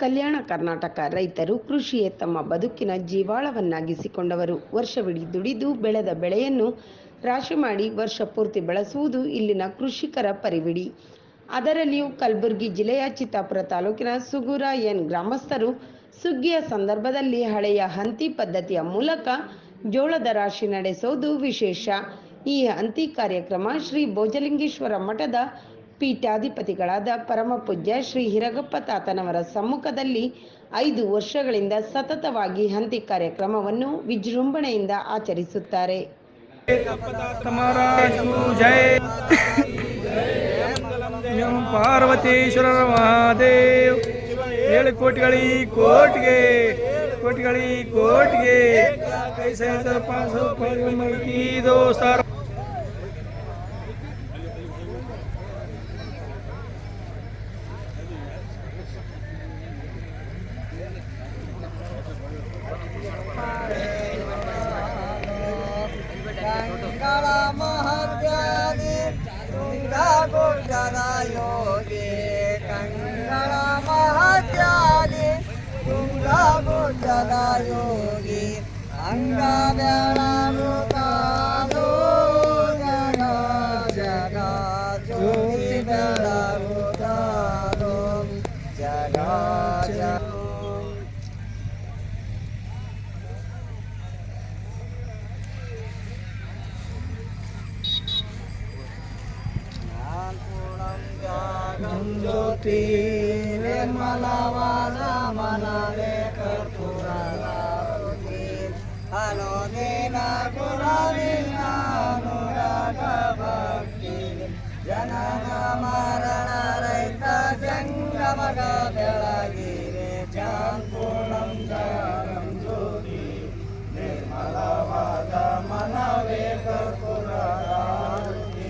ಕಲ್ಯಾಣ ಕರ್ನಾಟಕ ರೈತರು ಕೃಷಿಯೇ ತಮ್ಮ ಬದುಕಿನ ಜೀವಾಳವನ್ನಾಗಿಸಿಕೊಂಡವರು. ವರ್ಷವಿಡೀ ದುಡಿದು ಬೆಳೆದ ಬೆಳೆಯನ್ನು ರಾಶಿ ಮಾಡಿ ವರ್ಷ ಪೂರ್ತಿ ಬೆಳೆಸುವುದು ಇಲ್ಲಿನ ಕೃಷಿಕರ ಪರಿವಿಡಿ. ಅದರಲ್ಲಿಯೂ ಕಲಬುರಗಿ ಜಿಲ್ಲೆಯ ಚಿತ್ತಾಪುರ ತಾಲೂಕಿನ ಸುಗೂರ ಎನ್ ಗ್ರಾಮಸ್ಥರು ಸುಗ್ಗಿಯ ಸಂದರ್ಭದಲ್ಲಿ ಹಳೆಯ ಹಂತಿ ಪದ್ಧತಿಯ ಮೂಲಕ ಜೋಳದ ರಾಶಿ ನಡೆಸುವುದು ವಿಶೇಷ. ಈ ಹಂತಿ ಕಾರ್ಯಕ್ರಮ ಶ್ರೀ ಭೋಜಲಿಂಗೇಶ್ವರ ಮಠದ ಪೀಠಾಧಿಪತಿಗಳಾದ ಪರಮಪೂಜ್ಯ ಶ್ರೀ ಹಿರಗಪ್ಪ ತಾತನವರ ಸಮ್ಮುಖದಲ್ಲಿ 5 ವರ್ಷಗಳಿಂದ ಸತತವಾಗಿ ಹಂತಿ ಕಾರ್ಯಕ್ರಮವನ್ನು ವಿಜೃಂಭಣೆಯಿಂದ ಆಚರಿಸುತ್ತಾರೆ. ಪಾರ್ವತೀಶ್ವರ ಮಹಾದೇವ್ ಕೋಟಿಗಳಿ ಕೋಟಿಗೆ ಕೋಟಿಗಳಿ ಕೋಟಿಗೆ ಕೈಸೆ ದೋಸ್ತಾರ योगी कंगण महत्यादि तुंगा गोचरा योगी अंगा बेड़ारुतादो जगा जगा ज्योति बेड़ारुतादो जगा जगा ज्योति निर्मलवादा मनवे कर्पूरावती हलो दीना गुणानुराग भक्ति जनन मरण रहित जंगमग बेळगिरे चांपूर्णं जागं ज्योति निर्मलवादा मनवे कर्पूरावती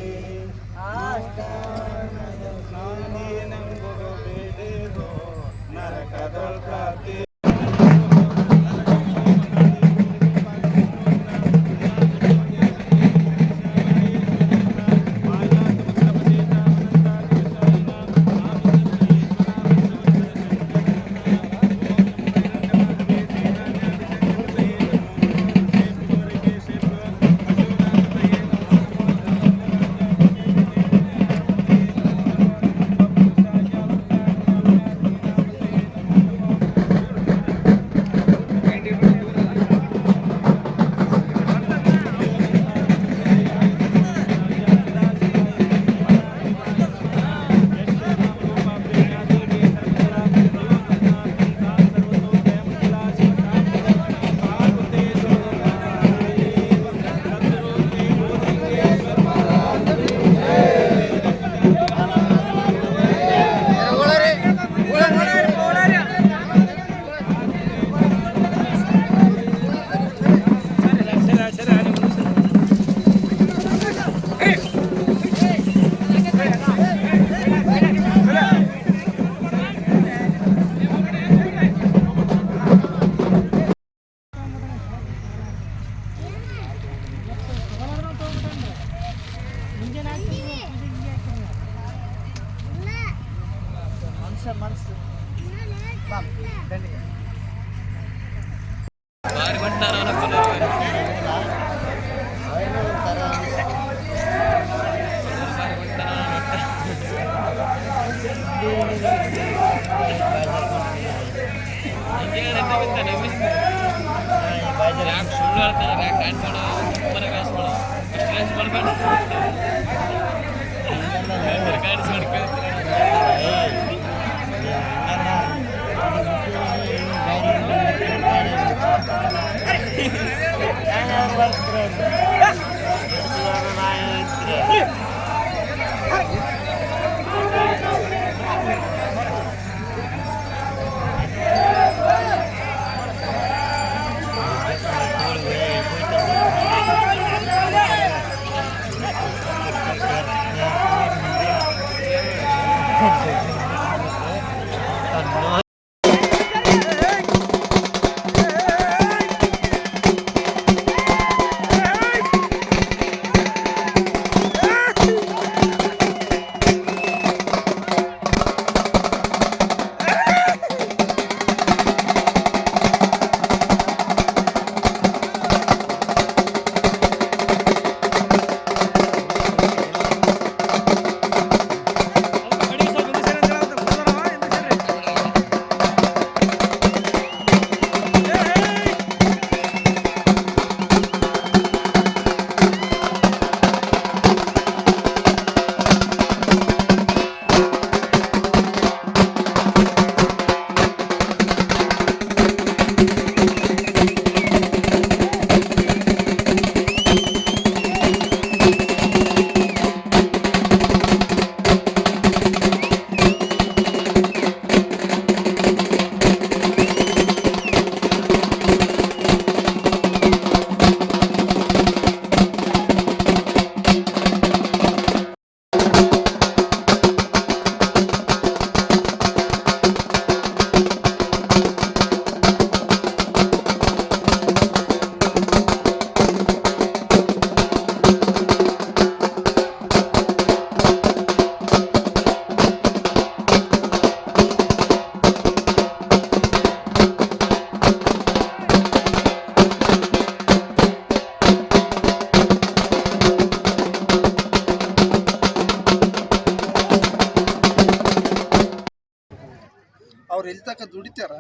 ಅವ್ರು ಎಲ್ಲಿ ತನಕ ದುಡಿತಾರ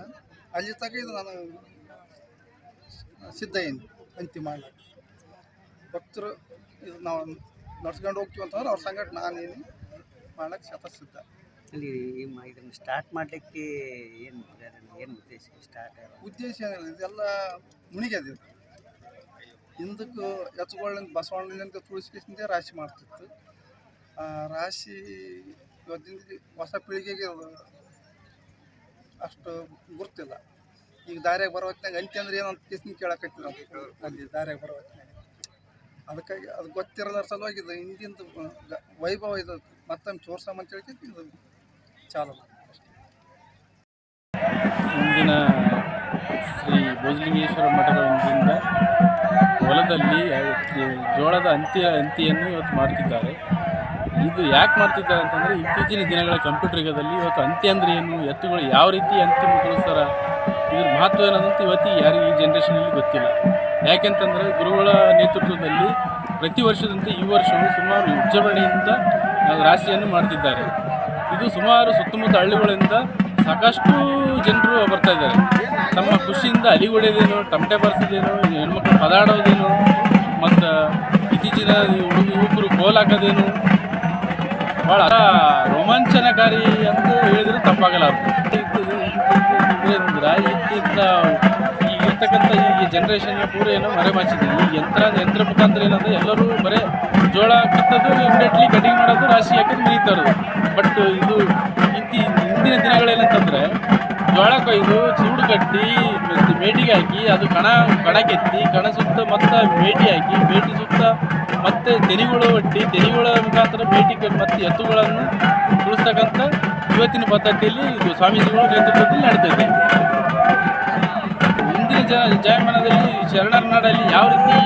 ಅಲ್ಲಿ ತನಕ ಇದು ನಾನು ಸಿದ್ಧ ಏನು ಅಂತಿಮ ಮಾಡಲಿಕ್ಕೆ. ಭಕ್ತರು ಇದು ನಾವು ನಡ್ಸ್ಕೊಂಡು ಹೋಗ್ತೀವಿ ಅಂತಂದ್ರೆ ಅವ್ರ ಸಂಗಟ ನಾನೇನು ಮಾಡಕ್ಕೆ ಸಿದ್ಧ. ಅಲ್ಲಿ ಇದನ್ನು ಸ್ಟಾರ್ಟ್ ಮಾಡಲಿಕ್ಕೆ ಏನು ಉದ್ದೇಶ ಉದ್ದೇಶ ಏನಿಲ್ಲ, ಇದೆಲ್ಲ ಮುಣಿಗೆದು ಹಿಂದಕ್ಕೂ ಎತ್ತುಗಳಿಂದ ಬಸವಣ್ಣನಿಂದ ತುಳಸಿಯಿಂದ ರಾಶಿ ಮಾಡ್ತಿತ್ತು. ಆ ರಾಶಿ ಇವತ್ತಿನ ಹೊಸ ಪೀಳಿಗೆಗೆ ಅಷ್ಟು ಗುರ್ತಿಲ್ಲ. ಈಗ ದಾರ್ಯಾಗ ಬರೋ ಹೊತ್ತಿನಾಗ ಅಂತಿ ಅಂದ್ರೆ ಏನಂತ ಕೇಸಿನ ಕೇಳಕತ್ತಿದ್ರು ಅಲ್ಲಿ ದಾರ್ಯಾಗ ಬರೋ ಹೊತ್ತಿನಾಗ. ಅದಕ್ಕಾಗಿ ಅದು ಗೊತ್ತಿರಲ್ಲ ಸಲುವಾಗಿ ಇದು ಹಿಂದಿಂದು ವೈಭವ ಇದು ಮತ್ತೊಮ್ಮೆ ತೋರ್ಸಮ್ಮ ಅಂತ ಹೇಳ್ತಿತ್ತು. ಇದು ಚಾಲು ಇಂದಿನ ಶ್ರೀ ಭೋಜಲಿಂಗೇಶ್ವರ ಮಠದ ವತಿಯಿಂದ ಹೊಲದಲ್ಲಿ ಜೋಳದ ಅಂತಿಯನ್ನು ಇವತ್ತು ಮಾಡ್ತಿದ್ದಾರೆ. ಇದು ಯಾಕೆ ಮಾಡ್ತಿದ್ದಾರೆ ಅಂತಂದರೆ ಇತ್ತೀಚಿನ ದಿನಗಳ ಕಂಪ್ಯೂಟರ್ ಯುಗದಲ್ಲಿ ಇವತ್ತು ಅಂತಿ ಅಂದರೆ ಏನು, ಎತ್ತುಗಳು ಯಾವ ರೀತಿ ಅಂತಿಮ ತಿಳಿಸ್ತಾರೆ, ಇದ್ರ ಮಹತ್ವ ಏನಂತ ಇವತ್ತು ಯಾರಿಗೆ ಈ ಜನ್ರೇಷನಲ್ಲಿ ಗೊತ್ತಿಲ್ಲ. ಯಾಕೆಂತಂದರೆ ಗುರುಗಳ ನೇತೃತ್ವದಲ್ಲಿ ಪ್ರತಿ ವರ್ಷದಂತೆ ಈ ವರ್ಷವೂ ಸುಮಾರು ವಿಜೃಂಭಣೆಯಿಂದ ರಾಶಿಯನ್ನು ಮಾಡ್ತಿದ್ದಾರೆ. ಇದು ಸುಮಾರು ಸುತ್ತಮುತ್ತ ಹಳ್ಳಿಗಳಿಂದ ಸಾಕಷ್ಟು ಜನರು ಬರ್ತಾ ಇದ್ದಾರೆ. ತಮ್ಮ ಖುಷಿಯಿಂದ ಅಲಿಗೊಡೆಯೋದೇನು, ಟಮಟೆ ಬರ್ಸೋದೇನು, ಹೆಣ್ಮಕ್ಳು ಪದಾಡೋದೇನು, ಮತ್ತು ಇತ್ತೀಚಿನ ಯುವಕರು ಕೋಲ್ ಹಾಕೋದೇನು ಭಾಳ ರೋಮಾಂಚನಕಾರಿ ಅಂತ ಹೇಳಿದ್ರೆ ತಪ್ಪಾಗಲ್ಲ. ಇದರಿಂದ ಈಗಿರ್ತಕ್ಕಂಥ ಈ ಜನ್ರೇಷನ್ಗೆ ಪೂರ ಏನೋ ಮರೆಮಾಚಿದೆ. ಈ ಯಂತ್ರ ಮುಖಾಂತರ ಏನಂದರೆ ಎಲ್ಲರೂ ಬರೀ ಜೋಳ ಕಿತ್ತೋದು ಇಮಿಡಿಯೇಟ್ಲಿ ಕಟಿಂಗ್ ಮಾಡೋದು, ರಾಶಿ ಹಾಕೋದು ಮುಗಿತಾರೆ. ಬಟ್ ಇದು ಹಿಂದಿನ ದಿನಗಳೇನಂತಂದರೆ ಜೋಳ ಕೊಯ್ದು ಚೂಡು ಕಟ್ಟಿ ಮೇಟಿಗೆ ಹಾಕಿ ಅದು ಕಣ ಕೆತ್ತಿ ಕಣ ಸುತ್ತ ಮತ್ತು ಮೇಟಿ ಹಾಕಿ ಮೇಟಿ ಸುತ್ತ ಮತ್ತು ತೆನಿಗಳು ಒಟ್ಟಿ ತೆನಿಗಳ ಮುಖಾಂತರ ಮೇಟಿ ಮತ್ತು ಎತ್ತುಗಳನ್ನು ತುಳಿಸ್ತಕ್ಕಂಥ ಇವತ್ತಿನ ಪದ್ಧತಿಯಲ್ಲಿ ಇದು ಸ್ವಾಮೀಜಿಗಳ ನೇತೃತ್ವದಲ್ಲಿ ನಡೀತಿದೆ. ಹಿಂದಿನ ಜಾಯಮಾನದಲ್ಲಿ ಶರಣರ ನಾಡಲ್ಲಿ ಯಾವ ರೀತಿ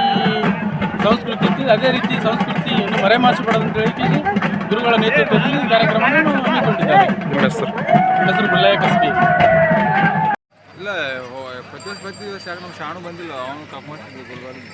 ಸಂಸ್ಕೃತಿ ಇತ್ತು ಅದೇ ರೀತಿ ಸಂಸ್ಕೃತಿಯನ್ನು ಮರೆಮಾಚಬಾರದು ಅಂತ ಹೇಳಿ ಗುರುಗಳ ನೇತೃತ್ವದಲ್ಲಿ ಈ ಕಾರ್ಯಕ್ರಮವನ್ನು ಹಮ್ಮಿಕೊಂಡಿದ್ದಾರೆ. ಹೆಸರು ಮಲ್ಲಯ್ಯ ಕಸ್ಬಿ. ಇಲ್ಲ ಪ್ರತಿ ವರ್ಷ ನಮ್ಮ ಶಾಣು ಬಂದಿಲ್ಲ, ಅವನು ಕರ್ಕೊಂಡು ಗುಲ್ಬರ್ಗ